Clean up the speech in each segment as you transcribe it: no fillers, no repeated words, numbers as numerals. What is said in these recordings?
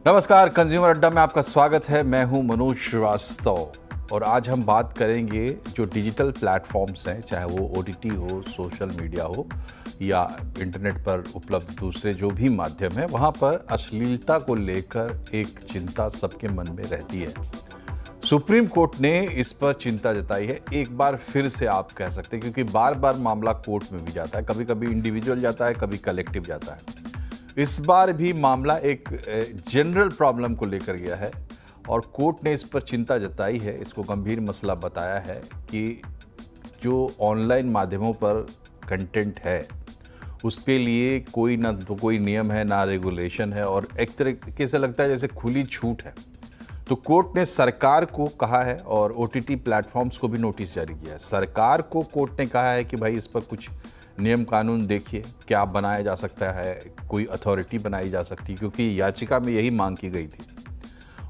नमस्कार, कंज्यूमर अड्डा में आपका स्वागत है। मैं हूं मनोज श्रीवास्तव और आज हम बात करेंगे जो डिजिटल प्लेटफॉर्म्स हैं, चाहे वो ओटीटी हो, सोशल मीडिया हो या इंटरनेट पर उपलब्ध दूसरे जो भी माध्यम हैं, वहां पर अश्लीलता को लेकर एक चिंता सबके मन में रहती है। सुप्रीम कोर्ट ने इस पर चिंता जताई है, एक बार फिर से आप कह सकते हैं, क्योंकि बार बार मामला कोर्ट में भी जाता है, कभी कभी इंडिविजुअल जाता है, कभी कलेक्टिव जाता है। इस बार भी मामला एक जनरल प्रॉब्लम को लेकर गया है और कोर्ट ने इस पर चिंता जताई है, इसको गंभीर मसला बताया है कि जो ऑनलाइन माध्यमों पर कंटेंट है उसके लिए कोई ना तो कोई नियम है, ना रेगुलेशन है और एक तरीके से लगता है जैसे खुली छूट है। तो कोर्ट ने सरकार को कहा है और ओटीटी प्लेटफॉर्म्स को भी नोटिस जारी किया है। सरकार को कोर्ट ने कहा है कि भाई इस पर कुछ नियम कानून देखिए, क्या बनाया जा सकता है, कोई अथॉरिटी बनाई जा सकती है, क्योंकि याचिका में यही मांग की गई थी।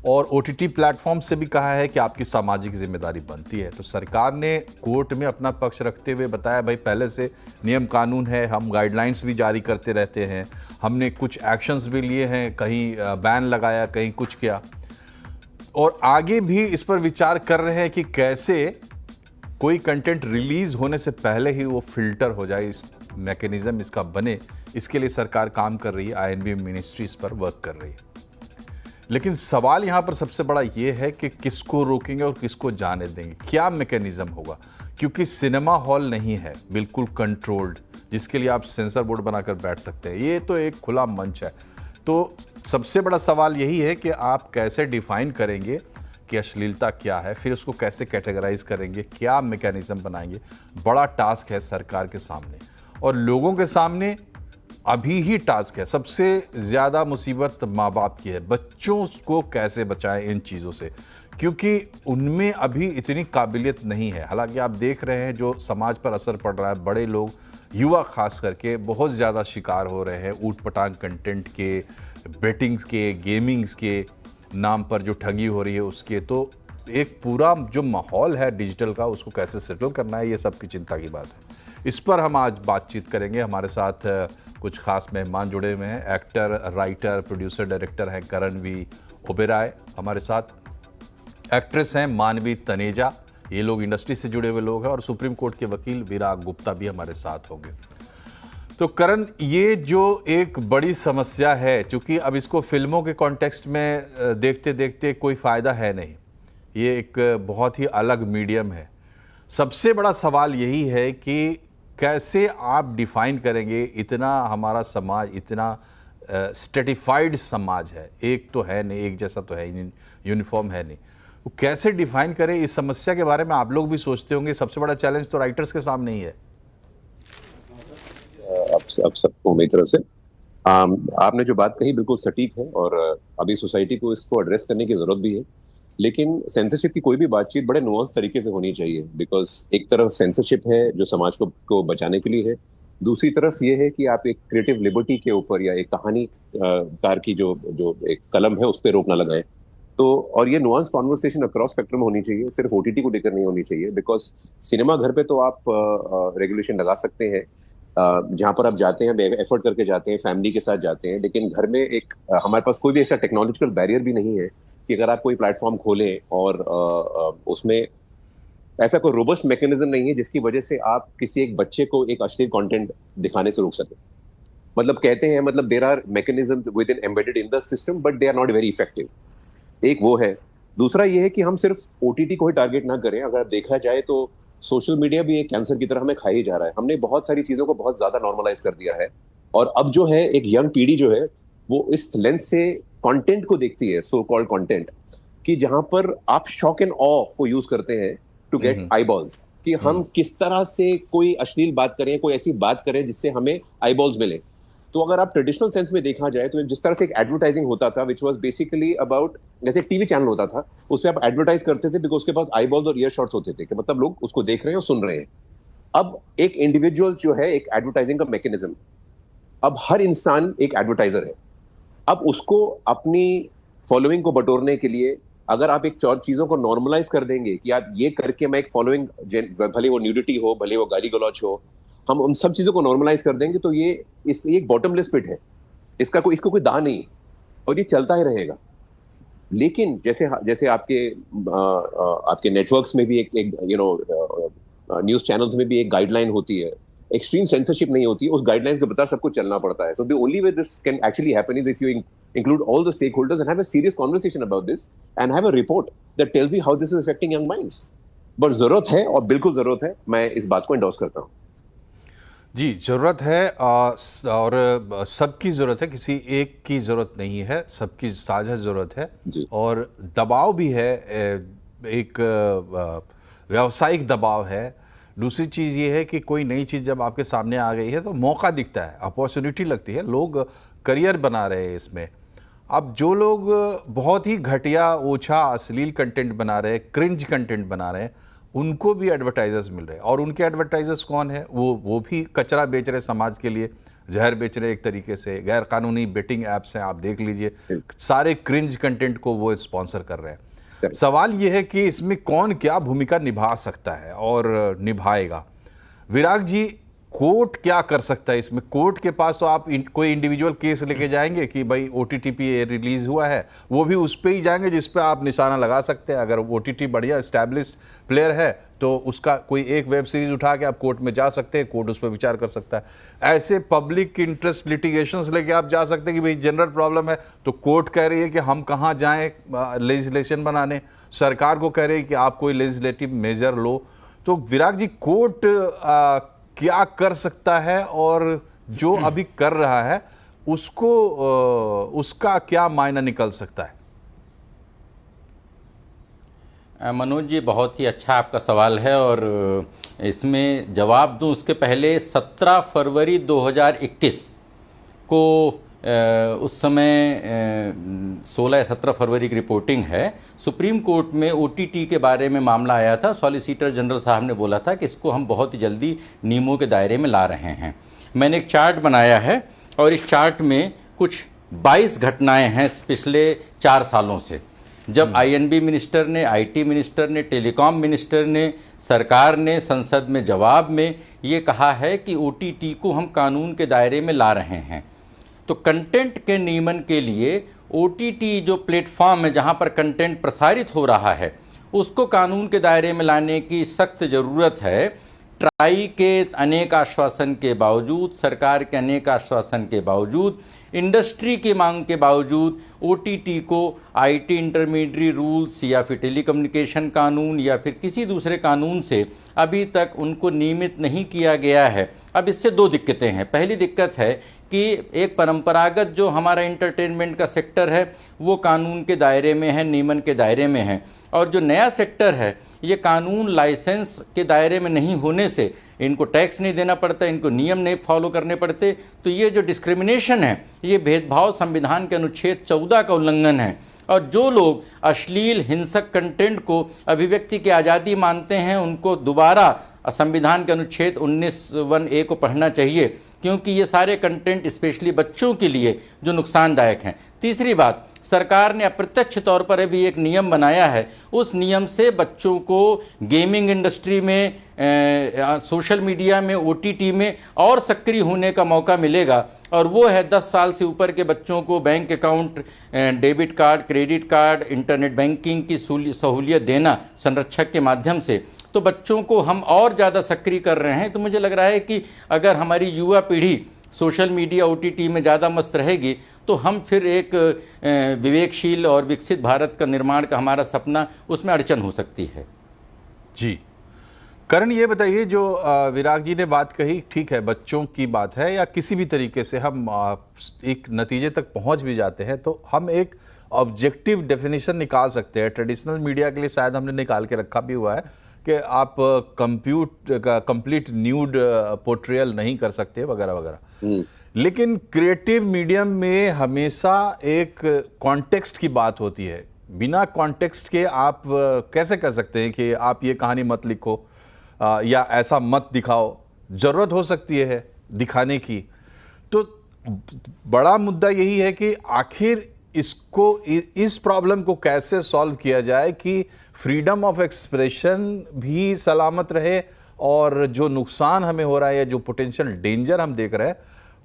और ओटीटी प्लेटफॉर्म से भी कहा है कि आपकी सामाजिक जिम्मेदारी बनती है। तो सरकार ने कोर्ट में अपना पक्ष रखते हुए बताया भाई पहले से नियम कानून है, हम गाइडलाइंस भी जारी करते रहते हैं, हमने कुछ एक्शंस भी लिए हैं, कहीं बैन लगाया, कहीं कुछ किया और आगे भी इस पर विचार कर रहे हैं कि कैसे कोई कंटेंट रिलीज होने से पहले ही वो फिल्टर हो जाए, इस मैकेनिज्म इसका बने, इसके लिए सरकार काम कर रही है। आईएनबी मिनिस्ट्री इस पर वर्क कर रही है। लेकिन सवाल यहाँ पर सबसे बड़ा ये है कि किसको रोकेंगे और किसको जाने देंगे, क्या मैकेनिज्म होगा, क्योंकि सिनेमा हॉल नहीं है बिल्कुल कंट्रोल्ड जिसके लिए आप सेंसर बोर्ड बनाकर बैठ सकते हैं। ये तो एक खुला मंच है। तो सबसे बड़ा सवाल यही है कि आप कैसे डिफाइन करेंगे कि अश्लीलता क्या है, फिर उसको कैसे कैटेगराइज करेंगे, क्या मैकेनिज्म बनाएंगे। बड़ा टास्क है सरकार के सामने और लोगों के सामने अभी ही टास्क है। सबसे ज़्यादा मुसीबत माँ बाप की है, बच्चों को कैसे बचाएं इन चीज़ों से, क्योंकि उनमें अभी इतनी काबिलियत नहीं है। हालांकि आप देख रहे हैं जो समाज पर असर पड़ रहा है, बड़े लोग, युवा खास करके बहुत ज़्यादा शिकार हो रहे हैं ऊट पटांग कंटेंट के, बेटिंग्स के, गेमिंग्स के नाम पर जो ठगी हो रही है उसके। तो एक पूरा जो माहौल है डिजिटल का, उसको कैसे सेटल करना है, ये सबकी चिंता की बात है। इस पर हम आज बातचीत करेंगे। हमारे साथ कुछ खास मेहमान जुड़े हुए हैं। एक्टर, राइटर, प्रोड्यूसर, डायरेक्टर हैं करण वी ओबेरॉय। हमारे साथ एक्ट्रेस हैं मानवी तनेजा। ये लोग इंडस्ट्री से जुड़े हुए लोग हैं और सुप्रीम कोर्ट के वकील विराग गुप्ता भी हमारे साथ होंगे। तो करण, ये जो एक बड़ी समस्या है, चूंकि अब इसको फिल्मों के कॉन्टेक्स्ट में देखते देखते कोई फ़ायदा है नहीं, ये एक बहुत ही अलग मीडियम है। सबसे बड़ा सवाल यही है कि कैसे आप डिफाइन करेंगे, इतना हमारा समाज इतना स्ट्रेटिफाइड समाज है, एक तो है नहीं, एक जैसा तो है नहीं, यूनिफॉर्म है नहीं, वो कैसे डिफाइन करें। इस समस्या के बारे में आप लोग भी सोचते होंगे। सबसे बड़ा चैलेंज तो राइटर्स के सामने ही है। अब सबको मेरी तरफ से आपने जो बात कही बिल्कुल सटीक है और अभी सोसाइटी को इसको एड्रेस करने की जरूरत भी है। लेकिन सेंसरशिप की कोई भी बातचीत बड़े नुआंस तरीके से होनी चाहिए, बिकॉज एक तरफ सेंसरशिप है जो समाज को बचाने के लिए है, दूसरी तरफ ये है कि आप एक क्रिएटिव लिबर्टी के ऊपर या एक कहानी कार की जो जो एक कलम है उस पर रोक ना लगाएं। तो और ये नुआंस कॉन्वर्सेशन अक्रॉस स्पेक्ट्रम होनी चाहिए, सिर्फ ओटीटी को लेकर नहीं होनी चाहिए। बिकॉज सिनेमा घर पे तो आप रेगुलेशन लगा सकते हैं, जहां पर आप जाते हैं, एफर्ट करके जाते हैं, फैमिली के साथ जाते हैं, लेकिन घर में एक हमारे पास कोई भी ऐसा टेक्नोलॉजिकल बैरियर भी नहीं है कि अगर आप कोई प्लेटफॉर्म खोलें और उसमें ऐसा कोई रोबस्ट मैकेनिज्म नहीं है जिसकी वजह से आप किसी एक बच्चे को एक अश्लील कंटेंट दिखाने से रोक सकें। मतलब कहते हैं, मतलब there are mechanism within embedded in the system but they are not very effective. एक वो है। दूसरा ये है कि हम सिर्फ ओटीटी को ही टारगेट ना करें। अगर देखा जाए तो सोशल मीडिया भी एक कैंसर की तरह हमें खा ही जा रहा है। हमने बहुत सारी चीजों को बहुत ज्यादा नॉर्मलाइज कर दिया है और अब जो है एक यंग पीढ़ी जो है वो इस लेंस से कंटेंट को देखती है, सो कॉल्ड कंटेंट, कि जहां पर आप शॉक एंड ऑ को यूज करते हैं टू गेट आईबॉल्स, कि हम किस तरह से कोई अश्लील बात करें, कोई ऐसी बात करें जिससे हमें आईबॉल्स मिले। तो अगर आप ट्रेडिशनल सेंस में देखा जाए तो जिस तरह से एक एडवर्टाइजिंग होता था विच वाज बेसिकली अबाउट, जैसे एक टीवी चैनल होता था उसपे आप एडवर्टाइज करते थे बिकॉज उसके पास आईबॉल्स और ईयर शॉट्स होते थे, कि मतलब लोग उसको देख रहे हैं और सुन रहे हैं। अब एक इंडिविजुअल जो है एक एडवर्टाइजिंग का मैकेनिज्म, अब हर इंसान एक एडवर्टाइजर है। अब उसको अपनी फॉलोइंग को बटोरने के लिए अगर आप एक चीजों को नॉर्मलाइज कर देंगे कि आप ये करके मैं एक फॉलोइंग, भले वो न्यूडिटी हो, भले वो गाली गलौज हो, हम उन सब चीजों को नॉर्मलाइज कर देंगे तो ये एक बॉटमलेस पिट है। इसको कोई दाह नहीं। और ये चलता ही रहेगा। लेकिन जैसे जैसे आपके नेटवर्क्स में भी एक न्यूज चैनल्स में भी एक गाइडलाइन होती है, एक्सट्रीम सेंसरशिप नहीं होती है, उस गाइडलाइंस के बता सबको चलना पड़ता है। So the only way this can actually happen is if you include all the stakeholders and have a serious conversation about this and have a report that tells you how this is affecting young minds. But जरूरत है, और बिल्कुल जरूरत है, मैं इस बात को एंडोर्स करता हूँ। जी, ज़रूरत है और सबकी ज़रूरत है, किसी एक की ज़रूरत नहीं है, सबकी साझा ज़रूरत है। और दबाव भी है, एक व्यावसायिक दबाव है। दूसरी चीज़ ये है कि कोई नई चीज़ जब आपके सामने आ गई है तो मौका दिखता है, अपॉर्चुनिटी लगती है, लोग करियर बना रहे हैं इसमें। अब जो लोग बहुत ही घटिया, ओछा, अश्लील कंटेंट बना रहे हैं, क्रिंज कंटेंट बना रहे हैं, उनको भी एडवर्टाइजर्स मिल रहे हैं। और उनके एडवर्टाइजर्स कौन है? वो भी कचरा बेच रहे समाज के लिए, जहर बेच रहे एक तरीके से। गैर कानूनी बेटिंग ऐप्स हैं, आप देख लीजिए, सारे क्रिंज कंटेंट को वो स्पॉन्सर कर रहे हैं। सवाल ये है कि इसमें कौन क्या भूमिका निभा सकता है और निभाएगा। विराग जी, कोर्ट क्या कर सकता है इसमें? कोर्ट के पास तो आप कोई इंडिविजुअल केस लेके जाएंगे कि भाई OTT पे रिलीज हुआ है, वो भी उस पे ही जाएंगे जिस पे आप निशाना लगा सकते हैं। अगर OTT बढ़िया एस्टैब्लिश्ड प्लेयर है तो उसका कोई एक वेब सीरीज उठा के आप कोर्ट में जा सकते हैं, कोर्ट उस पर विचार कर सकता है। ऐसे पब्लिक इंटरेस्ट लिटिगेशंस लेके आप जा सकते हैं कि भाई जनरल प्रॉब्लम है तो कोर्ट कह रही है कि हम कहाँ जाएँ लेजिस्लेशन बनाने, सरकार को कह रही है कि आप कोई लेजिस्लेटिव मेजर लो। तो विराग जी, कोर्ट क्या कर सकता है और जो अभी कर रहा है उसको उसका क्या मायना निकल सकता है? मनोज जी, बहुत ही अच्छा आपका सवाल है और इसमें जवाब दूं उसके पहले 17 फरवरी 2021 को उस समय 16 या 17 फरवरी की रिपोर्टिंग है, सुप्रीम कोर्ट में OTT के बारे में मामला आया था। सॉलिसिटर जनरल साहब ने बोला था कि इसको हम बहुत ही जल्दी नियमों के दायरे में ला रहे हैं। मैंने एक चार्ट बनाया है और इस चार्ट में कुछ 22 घटनाएं हैं पिछले 4 सालों से, जब INB मिनिस्टर ने, IT मिनिस्टर ने, टेलीकॉम मिनिस्टर ने, सरकार ने संसद में जवाब में ये कहा है कि OTT को हम कानून के दायरे में ला रहे हैं। तो कंटेंट के नियमन के लिए OTT जो प्लेटफॉर्म है जहां पर कंटेंट प्रसारित हो रहा है उसको कानून के दायरे में लाने की सख्त ज़रूरत है। ट्राई के अनेक आश्वासन के बावजूद, सरकार के अनेक आश्वासन के बावजूद, इंडस्ट्री की मांग के बावजूद OTT को IT इंटरमीडिएट रूल्स या फिर टेलीकम्युनिकेशन कानून या फिर किसी दूसरे कानून से अभी तक उनको नियमित नहीं किया गया है। अब इससे 2 दिक्कतें हैं। पहली दिक्कत है कि एक परंपरागत जो हमारा इंटरटेनमेंट का सेक्टर है वो कानून के दायरे में है, नियमन के दायरे में है, और जो नया सेक्टर है ये कानून लाइसेंस के दायरे में नहीं होने से इनको टैक्स नहीं देना पड़ता, इनको नियम नहीं फॉलो करने पड़ते। तो ये जो डिस्क्रिमिनेशन है, ये भेदभाव संविधान के अनुच्छेद 14 का उल्लंघन है। और जो लोग अश्लील हिंसक कंटेंट को अभिव्यक्ति की आज़ादी मानते हैं उनको दोबारा संविधान के अनुच्छेद 19(1)(a) को पढ़ना चाहिए, क्योंकि ये सारे कंटेंट स्पेशली बच्चों के लिए जो नुकसानदायक हैं। तीसरी बात, सरकार ने अप्रत्यक्ष तौर पर अभी एक नियम बनाया है, उस नियम से बच्चों को गेमिंग इंडस्ट्री में, सोशल मीडिया में, OTT में और सक्रिय होने का मौका मिलेगा। और वो है 10 साल से ऊपर के बच्चों को bank account, debit card, credit card, internet banking की सहूलियत देना संरक्षक के माध्यम से। तो बच्चों को हम और ज़्यादा सक्रिय कर रहे हैं। तो मुझे लग रहा है कि अगर हमारी युवा पीढ़ी सोशल मीडिया OTT में ज़्यादा मस्त रहेगी तो हम फिर एक विवेकशील और विकसित भारत का निर्माण का हमारा सपना, उसमें अड़चन हो सकती है। जी करण, ये बताइए, जो विराग जी ने बात कही, ठीक है, बच्चों की बात है या किसी भी तरीके से हम एक नतीजे तक पहुंच भी जाते हैं तो हम एक ऑब्जेक्टिव डेफिनेशन निकाल सकते हैं। ट्रेडिशनल मीडिया के लिए शायद हमने निकाल के रखा भी हुआ है कि आप कंप्लीट न्यूड पोर्ट्रेयल नहीं कर सकते वगैरह वगैरह। लेकिन क्रिएटिव मीडियम में हमेशा एक कॉन्टेक्स्ट की बात होती है। बिना कॉन्टेक्स्ट के आप कैसे कह सकते हैं कि आप ये कहानी मत लिखो या ऐसा मत दिखाओ? जरूरत हो सकती है दिखाने की। तो बड़ा मुद्दा यही है कि आखिर इसको, इस प्रॉब्लम को कैसे सॉल्व किया जाए कि फ्रीडम ऑफ एक्सप्रेशन भी सलामत रहे और जो नुकसान हमें हो रहा है या जो पोटेंशियल डेंजर हम देख रहे हैं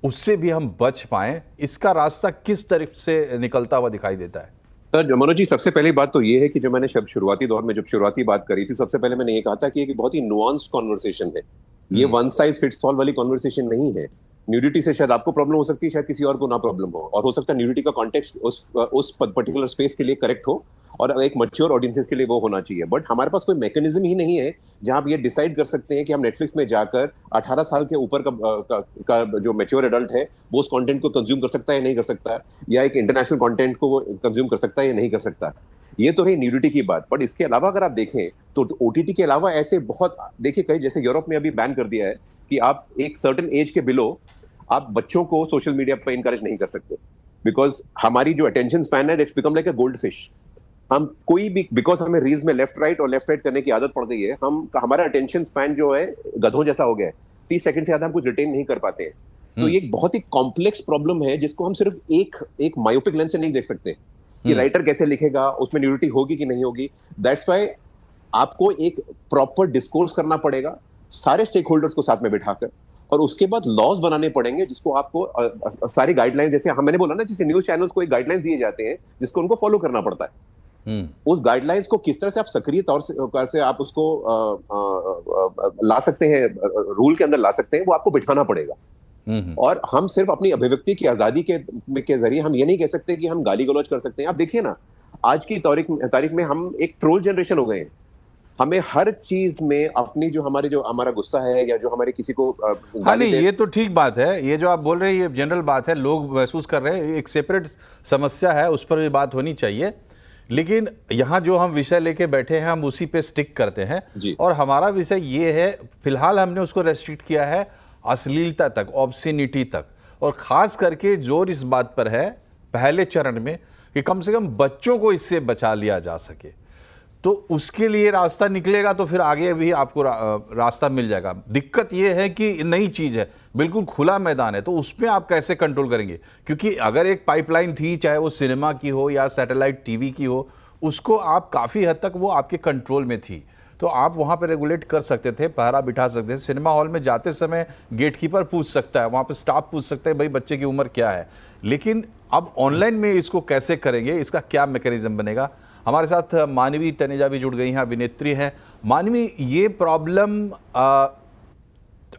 उससे भी हम बच पाएं, इसका रास्ता किस तरफ से निकलता हुआ दिखाई देता है? सर मनोज जी, सबसे पहली बात तो ये है कि जो मैंने शुरुआती दौर में जब शुरुआती बात करी थी, सबसे पहले मैंने ये कहा था कि एक बहुत ही नुआंस्ड कॉन्वर्सेशन है। ये वन साइज फिट्स ऑल वाली कॉन्वर्सेशन नहीं है। न्यूडिटी से शायद आपको प्रॉब्लम हो सकती है, शायद किसी और को ना प्रॉब्लम हो, और हो सकता है न्यूडिटी का कॉन्टेक्स्ट उस पर्टिकुलर स्पेस के लिए करेक्ट हो और एक मैच्योर ऑडियंसेस के लिए वो होना चाहिए। बट हमारे पास कोई मैकेनिज्म ही नहीं है जहां आप ये डिसाइड कर सकते हैं कि हम नेटफ्लिक्स में जाकर 18 साल के ऊपर का जो मैच्योर एडल्ट है वो उस कंटेंट को कंज्यूम कर सकता है या नहीं कर सकता, या एक इंटरनेशनल कंटेंट को वो कंज्यूम कर सकता है या नहीं कर सकता। ये तो है न्यूडिटी की बात। बट इसके अलावा अगर आप देखें तो ओटीटी के अलावा ऐसे बहुत, देखिए कई जैसे यूरोप में अभी बैन कर दिया है कि आप एक सर्टेन एज के बिलो आप बच्चों को सोशल मीडिया पर इनकरेज नहीं कर सकते, बिकॉज हमारी जो अटेंशन स्पैन है that's become like a gold fish. हम कोई भी, बिकॉज हमें रील्स में लेफ्ट राइट करने की आदत पड़ गई है, हमारा अटेंशन स्पैन जो है गधों जैसा हो गया है। 30 सेकंड से ज्यादा हम कुछ रिटेन नहीं कर पाते हैं। तो ये एक बहुत ही कॉम्प्लेक्स प्रॉब्लम है जिसको हम सिर्फ एक मायोपिक लेंस से नहीं देख सकते कि राइटर कैसे लिखेगा, उसमें न्यूडिटी होगी कि नहीं होगी। दैट्स व्हाई आपको एक प्रॉपर डिस्कोर्स करना पड़ेगा सारे स्टेक होल्डर्स को साथ में बिठाकर, और उसके बाद लॉज बनाने पड़ेंगे जिसको आपको सारी गाइडलाइंस, जैसे मैंने बोला ना, जैसे न्यूज चैनल्स को एक गाइडलाइंस दिए जाते हैं जिसको उनको फॉलो करना पड़ता है। उस गाइडलाइंस को किस तरह से आप सक्रिय तौर से आप उसको ला सकते हैं, रूल के अंदर ला सकते हैं, वो आपको बिठाना पड़ेगा। और हम सिर्फ अपनी अभिव्यक्ति की आजादी के जरिए हम ये नहीं कह सकते कि हम गाली गलौज कर सकते हैं। आप देखिए ना, आज की तारीख में हम एक ट्रोल जनरेशन हो गए हैं। हमें हर चीज में अपनी जो हमारा गुस्सा है या जो हमारे किसी को हाँ नहीं, ये तो ठीक बात है, ये जो आप बोल रहे हैं ये जनरल बात है, लोग महसूस कर रहे हैं, एक सेपरेट समस्या है, उस पर भी बात होनी चाहिए। लेकिन यहाँ जो हम विषय लेके बैठे हैं हम उसी पे स्टिक करते हैं, और हमारा विषय ये है, फिलहाल हमने उसको रेस्ट्रिक्ट किया है अश्लीलता तक, ऑब्सिनिटी तक, और खास करके जोर इस बात पर है पहले चरण में कि कम से कम बच्चों को इससे बचा लिया जा सके। तो उसके लिए रास्ता निकलेगा तो फिर आगे भी आपको रास्ता मिल जाएगा। दिक्कत यह है कि नई चीज़ है, बिल्कुल खुला मैदान है, तो उसमें आप कैसे कंट्रोल करेंगे? क्योंकि अगर एक पाइपलाइन थी, चाहे वो सिनेमा की हो या सैटेलाइट टीवी की हो, उसको आप काफ़ी हद तक वो आपके कंट्रोल में थी, तो आप वहाँ पर रेगुलेट कर सकते थे, पहरा बिठा सकते थे। सिनेमा हॉल में जाते समय गेटकीपर पूछ सकता है, वहाँ पर स्टाफ पूछ सकता है भाई बच्चे की उम्र क्या है। लेकिन अब ऑनलाइन में इसको कैसे करेंगे, इसका क्या मैकेनिज्म बनेगा? हमारे साथ मानवी तनेजा भी जुड़ गई हैं, अभिनेत्री हैं। मानवी, ये प्रॉब्लम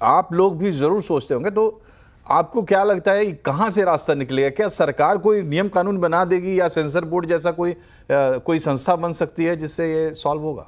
आप लोग भी ज़रूर सोचते होंगे, तो आपको क्या लगता है कहाँ से रास्ता निकलेगा? क्या सरकार कोई नियम कानून बना देगी या सेंसर बोर्ड जैसा कोई संस्था बन सकती है जिससे ये सॉल्व होगा?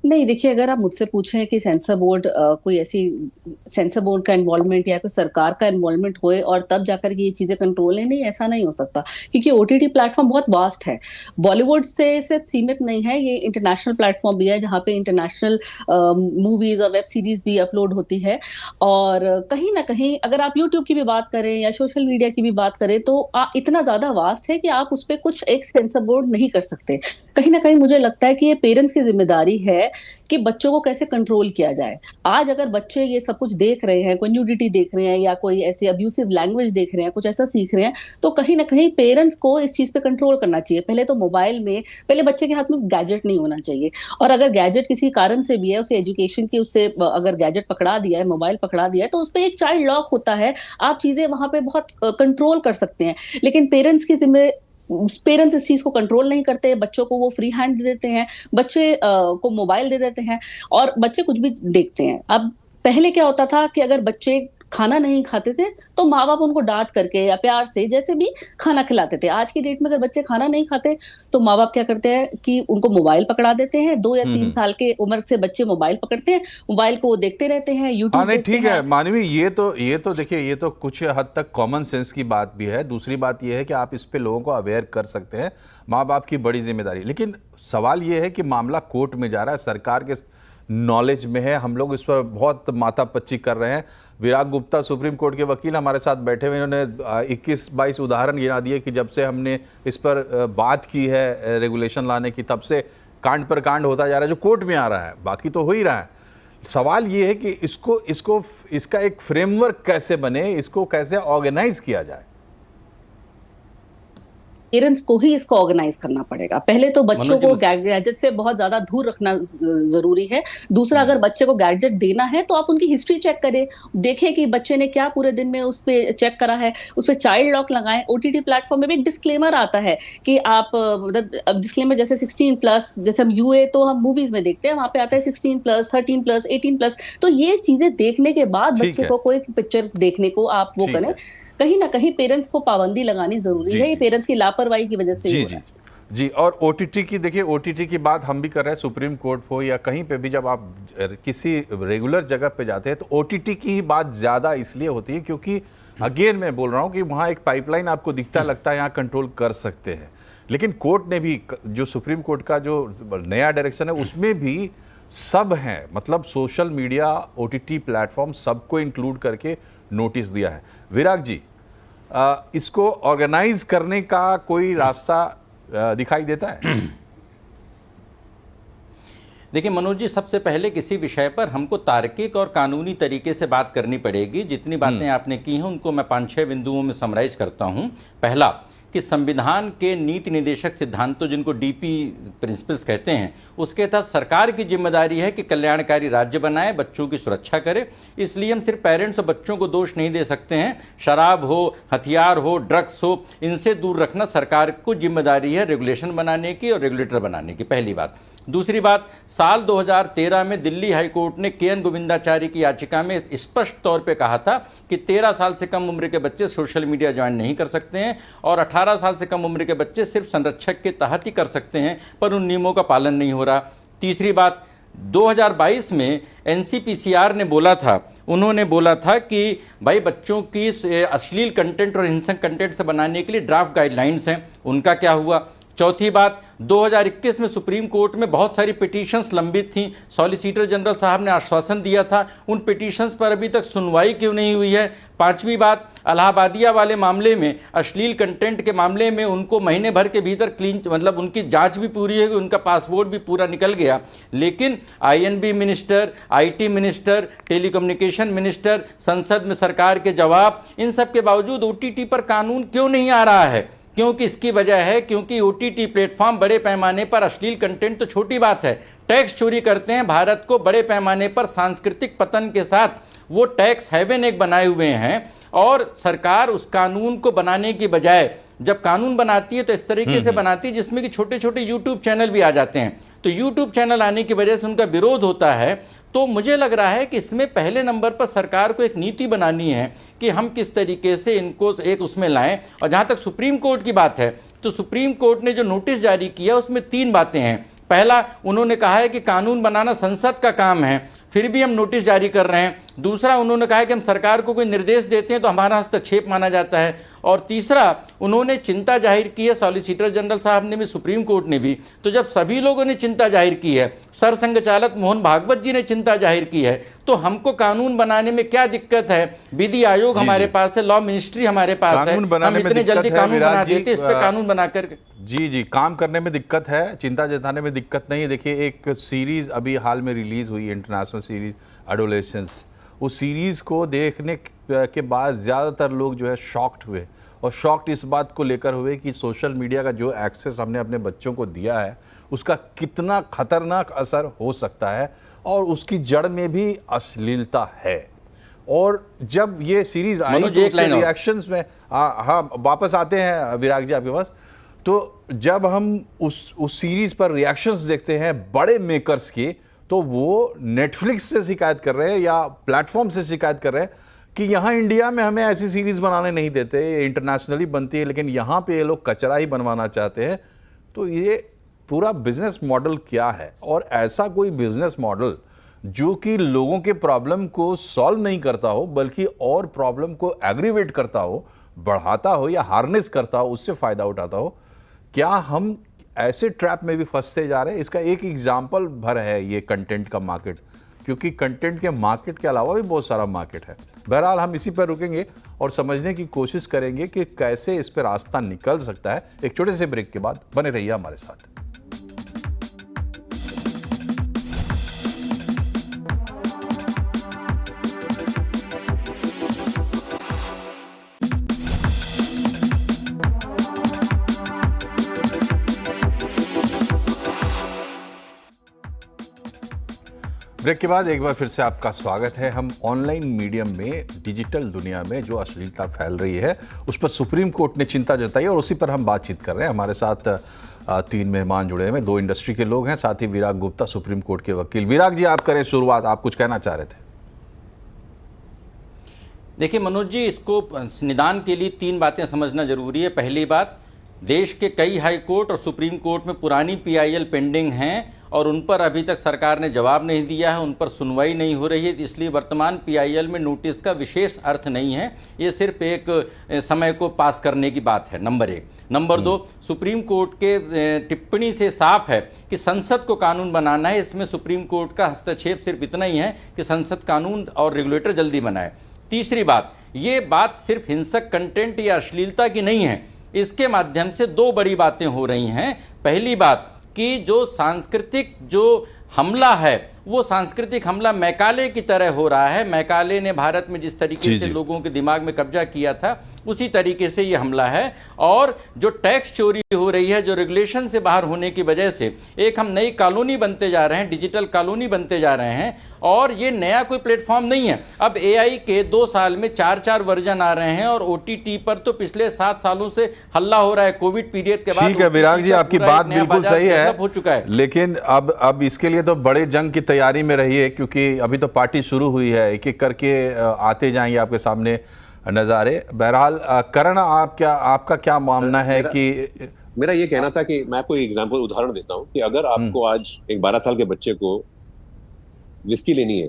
नहीं, देखिए, अगर आप मुझसे पूछें कि सेंसर बोर्ड कोई ऐसी सेंसर बोर्ड का इन्वॉल्वमेंट या कोई सरकार का इन्वॉल्वमेंट होए और तब जाकर के ये चीजें कंट्रोल है, नहीं, ऐसा नहीं हो सकता, क्योंकि ओटीटी प्लेटफॉर्म बहुत वास्ट है। बॉलीवुड से सिर्फ सीमित नहीं है, ये इंटरनेशनल प्लेटफॉर्म भी है जहाँ पे इंटरनेशनल मूवीज और वेब सीरीज भी अपलोड होती है। और कहीं ना कहीं अगर आप यूट्यूब की भी बात करें या सोशल मीडिया की भी बात करें तो इतना ज्यादा वास्ट है कि आप उस पर कुछ एक सेंसर बोर्ड नहीं कर सकते। कहीं ना कहीं मुझे लगता है कि ये पेरेंट्स की जिम्मेदारी है कि बच्चों को कैसे कंट्रोल किया जाए। आज अगर बच्चे ये सब कुछ देख रहे हैं, कोई न्यूडिटी देख रहे हैं या कोई ऐसे अब्यूसिव लैंग्वेज देख रहे हैं, कुछ ऐसा सीख रहे हैं, तो कहीं ना कहीं पेरेंट्स को इस चीज पे कंट्रोल करना चाहिए। पहले तो मोबाइल में, पहले बच्चे के हाथ में गैजेट नहीं होना चाहिए, और अगर गैजेट किसी कारण से भी है, उसे एजुकेशन की, उससे अगर गैजेट पकड़ा दिया है, मोबाइल पकड़ा दिया है, तो उस पर एक चाइल्ड लॉक होता है, आप चीजें वहां पे बहुत कंट्रोल कर सकते हैं। लेकिन पेरेंट्स इस चीज को कंट्रोल नहीं करते, बच्चों को वो फ्री हैंड दे देते हैं, बच्चे को मोबाइल दे देते हैं और बच्चे कुछ भी देखते हैं। अब पहले क्या होता था कि अगर बच्चे खाना नहीं खाते थे तो माँ बाप उनको डांट करके या प्यार से जैसे भी खाना खिलाते थे। आज की डेट में अगर बच्चे खाना नहीं खाते तो माँ बाप क्या करते हैं कि उनको मोबाइल पकड़ा देते हैं। 2 या 3 साल के उम्र से बच्चे मोबाइल पकड़ते हैं, मोबाइल को वो देखते रहते हैं, यूट्यूब। हाँ नहीं, ठीक है मानवी, ये तो देखिए, ये तो कुछ हद तक कॉमन सेंस की बात भी है। दूसरी बात ये है कि आप इस पे लोगों को अवेयर कर सकते हैं, माँ बाप की बड़ी जिम्मेदारी। लेकिन सवाल ये है कि मामला कोर्ट में जा रहा है, सरकार के नॉलेज में है, हम लोग इस पर बहुत माथापच्ची कर रहे हैं। विराग गुप्ता सुप्रीम कोर्ट के वकील हमारे साथ बैठे हुए, उन्होंने 21-22 उदाहरण गिना दिए कि जब से हमने इस पर बात की है रेगुलेशन लाने की, तब से कांड पर कांड होता जा रहा है जो कोर्ट में आ रहा है, बाकी तो हो ही रहा है। सवाल ये है कि इसका एक फ्रेमवर्क कैसे बने, इसको कैसे ऑर्गेनाइज किया जाए? पेरेंट्स को ही इसको ऑर्गेनाइज करना पड़ेगा। पहले तो बच्चों मनोज जी, को गैजेट से बहुत ज्यादा दूर रखना जरूरी है। दूसरा, अगर बच्चे को गैजेट देना है तो आप उनकी हिस्ट्री चेक करें, देखें कि बच्चे ने क्या पूरे दिन में उस पर चेक करा है, उस पर चाइल्ड लॉक लगाएं। ओटीटी प्लेटफॉर्म में भी एक डिस्क्लेमर आता है कि आप मतलब डिस्क्लेमर जैसे 16+, जैसे हम यूए तो हम मूवीज में देखते हैं, वहां पे आता है 16+, 13+, 18+। तो ये चीजें देखने के बाद ठीक बच्चे है। को कोई पिक्चर देखने को आप वो ठीक करें। है। कहीं ना कहीं पेरेंट्स को पाबंदी लगानी जरूरी जी, है, ये जी। पेरेंट्स की लापरवाही की वजह से ही जी हो जी रहा है। जी। और ओटीटी की देखिए, ओटीटी की बात हम भी कर रहे हैं, सुप्रीम कोर्ट हो या कहीं पे भी जब आप किसी रेगुलर जगह पे जाते हैं तो ओटीटी की ही बात ज़्यादा इसलिए होती है क्योंकि अगेन मैं बोल रहा हूँ कि वहाँ एक पाइपलाइन आपको दिखता लगता है, यहाँ कंट्रोल कर सकते हैं। लेकिन कोर्ट ने भी, जो सुप्रीम कोर्ट का जो नया डायरेक्शन है उसमें भी सब हैं, मतलब सोशल मीडिया, ओटीटी प्लेटफॉर्म सबको इंक्लूड करके नोटिस दिया है। विराग जी, इसको ऑर्गेनाइज करने का कोई रास्ता दिखाई देता है? देखिए मनोज जी, सबसे पहले किसी विषय पर हमको तार्किक और कानूनी तरीके से बात करनी पड़ेगी। जितनी बातें आपने की हैं उनको मैं 5-6 बिंदुओं में समराइज करता हूं। पहला, कि संविधान के नीति निदेशक सिद्धांतों, जिनको डीपी प्रिंसिपल्स कहते हैं, उसके तहत सरकार की जिम्मेदारी है कि कल्याणकारी राज्य बनाए, बच्चों की सुरक्षा करे। इसलिए हम सिर्फ पेरेंट्स और बच्चों को दोष नहीं दे सकते हैं। शराब हो, हथियार हो, ड्रग्स हो, इनसे दूर रखना सरकार को जिम्मेदारी है रेगुलेशन बनाने की और रेगुलेटर बनाने की, पहली बात। दूसरी बात, साल 2013 में दिल्ली हाईकोर्ट ने केएन गोविंदाचारी की याचिका में स्पष्ट तौर पे कहा था कि 13 साल से कम उम्र के बच्चे सोशल मीडिया ज्वाइन नहीं कर सकते हैं और 18 साल से कम उम्र के बच्चे सिर्फ संरक्षक के तहत ही कर सकते हैं, पर उन नियमों का पालन नहीं हो रहा। तीसरी बात, 2022 में एनसीपीसीआर ने बोला था, उन्होंने बोला था कि भाई बच्चों की अश्लील कंटेंट और हिंसक कंटेंट से बनाने के लिए ड्राफ्ट गाइडलाइंस हैं, उनका क्या हुआ। चौथी बात, 2021 में सुप्रीम कोर्ट में बहुत सारी पिटीशंस लंबित थीं। सॉलिसिटर जनरल साहब ने आश्वासन दिया था, उन पिटीशंस पर अभी तक सुनवाई क्यों नहीं हुई है। पांचवी बात, इलाहाबादिया वाले मामले में, अश्लील कंटेंट के मामले में उनको महीने भर के भीतर क्लीन, मतलब उनकी जांच भी पूरी है, उनका पासपोर्ट भी पूरा निकल गया। लेकिन I&B minister, IT minister, telecommunication minister, संसद में सरकार के जवाब, इन सब के बावजूद ओटीटी पर कानून क्यों नहीं आ रहा है? क्योंकि इसकी वजह है क्योंकि ओटीटी प्लेटफॉर्म बड़े पैमाने पर अश्लील कंटेंट तो छोटी बात है, टैक्स चोरी करते हैं। भारत को बड़े पैमाने पर सांस्कृतिक पतन के साथ वो टैक्स हेवन एक बनाए हुए हैं और सरकार उस कानून को बनाने की बजाय जब कानून बनाती है तो इस तरीके से बनाती है जिसमें कि छोटे छोटे यूट्यूब चैनल भी आ जाते हैं। तो यूट्यूब चैनल आने की वजह से उनका विरोध होता है। तो मुझे लग रहा है कि इसमें पहले नंबर पर सरकार को एक नीति बनानी है कि हम किस तरीके से इनको एक उसमें लाएं। और जहां तक सुप्रीम कोर्ट की बात है तो सुप्रीम कोर्ट ने जो नोटिस जारी किया उसमें 3 बातें हैं। पहला, उन्होंने कहा है कि कानून बनाना संसद का काम है, फिर भी हम नोटिस जारी कर रहे हैं। दूसरा, उन्होंने कहा है कि हम सरकार को कोई निर्देश देते हैं तो हमारा हस्तक्षेप माना जाता है। और तीसरा, उन्होंने चिंता जाहिर की है, सॉलिसिटर जनरल साहब ने भी, सुप्रीम कोर्ट ने भी। तो जब सभी लोगों ने चिंता जाहिर की है, सरसंघचालक मोहन भागवत जी ने चिंता जाहिर की है, तो हमको कानून बनाने में क्या दिक्कत है? विधि आयोग हमारे पास है, लॉ मिनिस्ट्री हमारे पास है, हम इतने जल्दी कानून बना देते, इस पर कानून बनाकर। जी जी, काम करने में दिक्कत है, चिंता जताने में दिक्कत नहीं है। देखिए, एक सीरीज अभी हाल में रिलीज हुई, इंटरनेशनल सीरीज एडोलेसेंस, उस सीरीज को देखने के बाद ज़्यादातर लोग जो है शॉक्ड हुए, और शॉक्ड इस बात को लेकर हुए कि सोशल मीडिया का जो एक्सेस हमने अपने बच्चों को दिया है उसका कितना खतरनाक असर हो सकता है, और उसकी जड़ में भी अश्लीलता है। और जब ये सीरीज आई तो उसके रिएक्शंस में, हाँ वापस आते हैं विराग जी आपके पास, तो जब हम उस सीरीज पर रिएक्शंस देखते हैं बड़े मेकर्स के, तो वो नेटफ्लिक्स से शिकायत कर रहे हैं या प्लेटफॉर्म से शिकायत कर रहे हैं कि यहाँ इंडिया में हमें ऐसी सीरीज बनाने नहीं देते, ये इंटरनेशनली बनती है लेकिन यहाँ पे ये लोग कचरा ही बनवाना चाहते हैं। तो ये पूरा बिजनेस मॉडल क्या है? और ऐसा कोई बिजनेस मॉडल जो कि लोगों के प्रॉब्लम को सॉल्व नहीं करता हो बल्कि और प्रॉब्लम को एग्रीवेट करता हो, बढ़ाता हो या हार्नेस करता हो, उससे फायदा उठाता हो, क्या हम ऐसे ट्रैप में भी फंसते जा रहे हैं? इसका एक एग्जाम्पल भर है ये कंटेंट का मार्केट, क्योंकि कंटेंट के मार्केट के अलावा भी बहुत सारा मार्केट है। बहरहाल हम इसी पर रुकेंगे और समझने की कोशिश करेंगे कि कैसे इस पर रास्ता निकल सकता है। एक छोटे से ब्रेक के बाद बने रहिए हमारे साथ। ब्रेक के बाद एक बार फिर से आपका स्वागत है। हम ऑनलाइन मीडियम में, डिजिटल दुनिया में जो अश्लीलता फैल रही है उस पर सुप्रीम कोर्ट ने चिंता जताई और उसी पर हम बातचीत कर रहे हैं। हमारे साथ 3 मेहमान जुड़े हैं, 2 इंडस्ट्री के लोग हैं, साथ ही विराग गुप्ता, सुप्रीम कोर्ट के वकील। विराग जी, आप करें शुरुआत, आप कुछ कहना चाह रहे थे। देखिए मनोज जी, इसको निदान के लिए 3 बातें समझना जरूरी है। पहली बात, देश के कई हाई कोर्ट और सुप्रीम कोर्ट में पुरानी पीआईएल पेंडिंग हैं और उन पर अभी तक सरकार ने जवाब नहीं दिया है, उन पर सुनवाई नहीं हो रही है, इसलिए वर्तमान पीआईएल में नोटिस का विशेष अर्थ नहीं है। ये सिर्फ एक समय को पास करने की बात है, नंबर 1। नंबर 2, सुप्रीम कोर्ट के टिप्पणी से साफ है कि संसद को कानून बनाना है। इसमें सुप्रीम कोर्ट का हस्तक्षेप सिर्फ इतना ही है कि संसद कानून और रेगुलेटर जल्दी बनाए। तीसरी बात, ये बात सिर्फ हिंसक कंटेंट या अश्लीलता की नहीं है, इसके माध्यम से 2 बड़ी बातें हो रही हैं। पहली बात कि जो सांस्कृतिक जो हमला है वो सांस्कृतिक हमला मैकाले की तरह हो रहा है। मैकाले ने भारत में जिस तरीके से लोगों के दिमाग में कब्जा किया था उसी तरीके से ये हमला है। और जो टैक्स चोरी हो रही है, जो रेगुलेशन से बाहर होने की वजह से एक हम नई कॉलोनी बनते जा रहे हैं, डिजिटल कॉलोनी बनते जा रहे हैं। और ये नया कोई प्लेटफॉर्म नहीं है। अब एआई के 2 साल में 4 वर्जन आ रहे हैं और ओटीटी पर तो पिछले 7 सालों से हल्ला हो रहा है। कोविड पीरियड के बाद ठीक है विराग जी, आपकी बात बिल्कुल सही है, हो चुका है। लेकिन अब इसके लिए तो बड़े जंग की तैयारी में रहिए, क्योंकि अभी तो पार्टी शुरू हुई है, एक एक करके आते जाएंगे आपके सामने नज़ारे। बहरहाल करण, आपका क्या मानना है कि मेरा ये कहना था कि मैं आपको एक एग्जांपल उदाहरण देता हूं कि अगर आपको आज एक 12 साल के बच्चे को विस्की लेनी है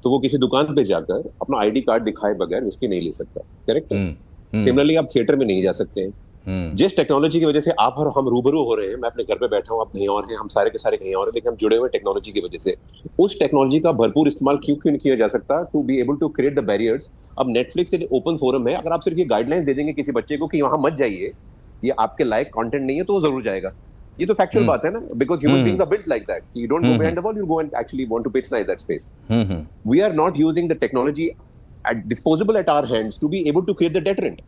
तो वो किसी दुकान पे जाकर अपना आईडी कार्ड दिखाए बगैर विस्की नहीं ले सकता। करेक्ट है? सिमिलरली आप थिएटर में नहीं जा सकते हैं। जिस टेक्नोलॉजी की वजह से आप और हम रूबरू हो रहे हैं, मैं अपने घर पे बैठा हूं, आप कहीं और हैं, हम सारे के सारे कहीं और हैं, लेकिन हम जुड़े हुए टेक्नोलॉजी की वजह से उस टेक्नोलॉजी का भरपूर इस्तेमाल क्यों नहीं किया जा सकता to be able to create the barriers. अब नेटफ्लिक्स एक ओपन फोरम है, अगर आप सिर्फ ये गाइडलाइंस दे देंगे किसी बच्चे को कि वहां मत जाइए, ये आपके लायक कंटेंट नहीं है, तो वो जरूर जाएगा। ये तो फैक्चुअल बात है ना, because human beings are built like that. You don't go behind the wall, you go and actually want to patronise that space. We are not using the technology at disposable at our hands to be able to create the deterrent.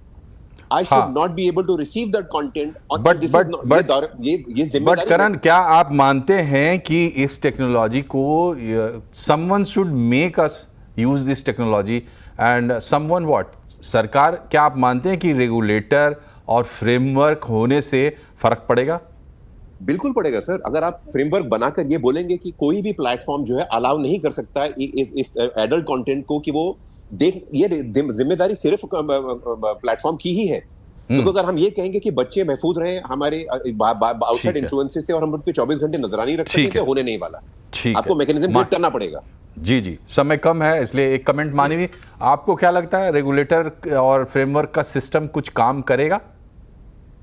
I should not be able to receive that content. But करण, क्या आप मानते हैं कि इस technology को someone should make us use this technology and someone what? सरकार, क्या आप मानते हैं कि रेगुलेटर और फ्रेमवर्क होने से फर्क पड़ेगा? बिल्कुल पड़ेगा सर। अगर आप फ्रेमवर्क बनाकर ये बोलेंगे कि कोई भी प्लेटफॉर्म जो है अलाउ नहीं कर सकता इस एडल्ट कंटेंट को, कि वो देख, ये जिम्मेदारी सिर्फ प्लेटफॉर्म की ही है। तो अगर हम ये कहेंगे कि बच्चे महफूज रहे हमारे आउटसाइड इन्फ्लुएंसेस से और हम उन पे 24 घंटे नजरानी रख सकें, तो होने नहीं वाला। आपको मैकेनिज्म बिल्ड करना पड़ेगा। जी, समय कम है, इसलिए एक कमेंट मानी। आपको क्या लगता है, रेगुलेटर और फ्रेमवर्क का सिस्टम कुछ काम करेगा?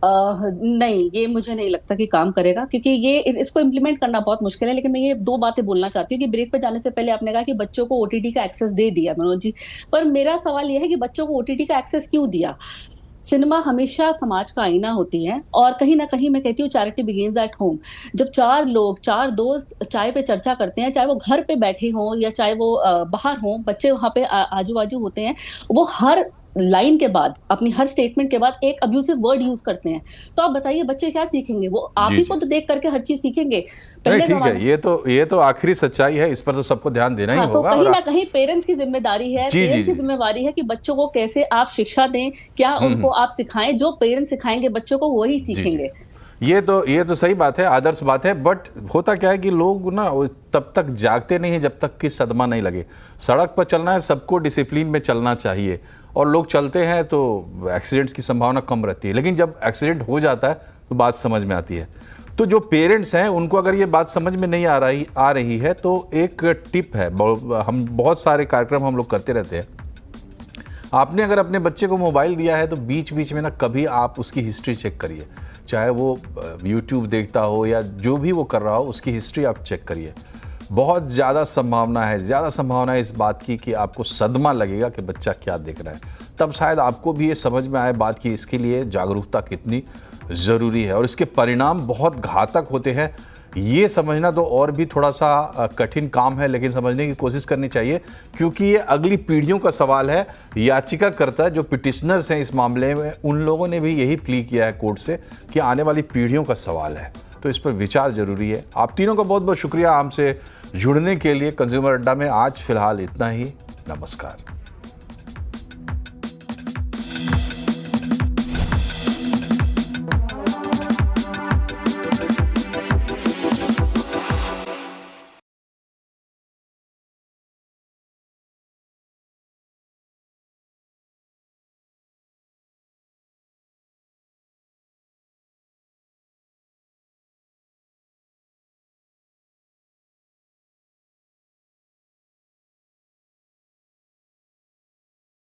नहीं, ये मुझे नहीं लगता कि काम करेगा, क्योंकि ये इसको इम्प्लीमेंट करना बहुत मुश्किल है। लेकिन मैं ये 2 बातें बोलना चाहती हूँ कि ब्रेक पे जाने से पहले आपने कहा कि बच्चों को ओटीटी का एक्सेस दे दिया मनोज जी, पर मेरा सवाल ये है कि बच्चों को ओटीटी का एक्सेस क्यों दिया? सिनेमा हमेशा समाज का आईना होती है, और कहीं ना कहीं मैं कहती हूँ चैरिटी बिगिंस एट होम। जब 4 दोस्त चाय पे चर्चा करते हैं, चाहे वो घर पे बैठे हों या चाहे वो बाहर हों, बच्चे वहां पे आजू बाजू होते हैं, वो हर लाइन के बाद, अपनी हर स्टेटमेंट के बाद एक अब्यूसिव वर्ड यूज करते हैं। तो आप बताइए बच्चे क्या सीखेंगे? वो आप ही को तो देख करके हर चीज सीखेंगे। पहले ठीक है, ये तो आखिरी सच्चाई है, इस पर तो सबको ध्यान देना ही होगा। तो कहीं ना कहीं पेरेंट्स की जिम्मेदारी है, पेरेंट्स की जिम्मेवारी है कि बच्चों को कैसे आप शिक्षा दें, क्या उनको आप सिखाएं, जो पेरेंट्स सिखाएंगे बच्चों को वही सीखेंगे। ये तो सही बात है, आदर्श बात है। बट होता क्या है कि लोग ना तब तक जागते नहीं है जब तक कि सदमा नहीं लगे। सड़क पर चलना है, सबको डिसिप्लिन में चलना चाहिए, और लोग चलते हैं तो एक्सीडेंट्स की संभावना कम रहती है। लेकिन जब एक्सीडेंट हो जाता है तो बात समझ में आती है। तो जो पेरेंट्स हैं उनको अगर ये बात समझ में नहीं आ रही है तो एक टिप है, हम बहुत सारे कार्यक्रम हम लोग करते रहते हैं। आपने अगर अपने बच्चे को मोबाइल दिया है तो बीच बीच में ना कभी आप उसकी हिस्ट्री चेक करिए, चाहे वो यूट्यूब देखता हो या जो भी वो कर रहा हो, उसकी हिस्ट्री आप चेक करिए। बहुत ज़्यादा संभावना है इस बात की कि आपको सदमा लगेगा कि बच्चा क्या देख रहा है। तब शायद आपको भी ये समझ में आए बात की इसके लिए जागरूकता कितनी ज़रूरी है और इसके परिणाम बहुत घातक होते हैं। ये समझना तो और भी थोड़ा सा कठिन काम है, लेकिन समझने की कोशिश करनी चाहिए, क्योंकि ये अगली पीढ़ियों का सवाल है। याचिकाकर्ता जो पिटिशनर्स हैं इस मामले में, उन लोगों ने भी यही प्ली किया है कोर्ट से कि आने वाली पीढ़ियों का सवाल है। तो इस पर विचार जरूरी है। आप तीनों का बहुत बहुत शुक्रिया हमसे जुड़ने के लिए। कंज्यूमर अड्डा में आज फिलहाल इतना ही। नमस्कार।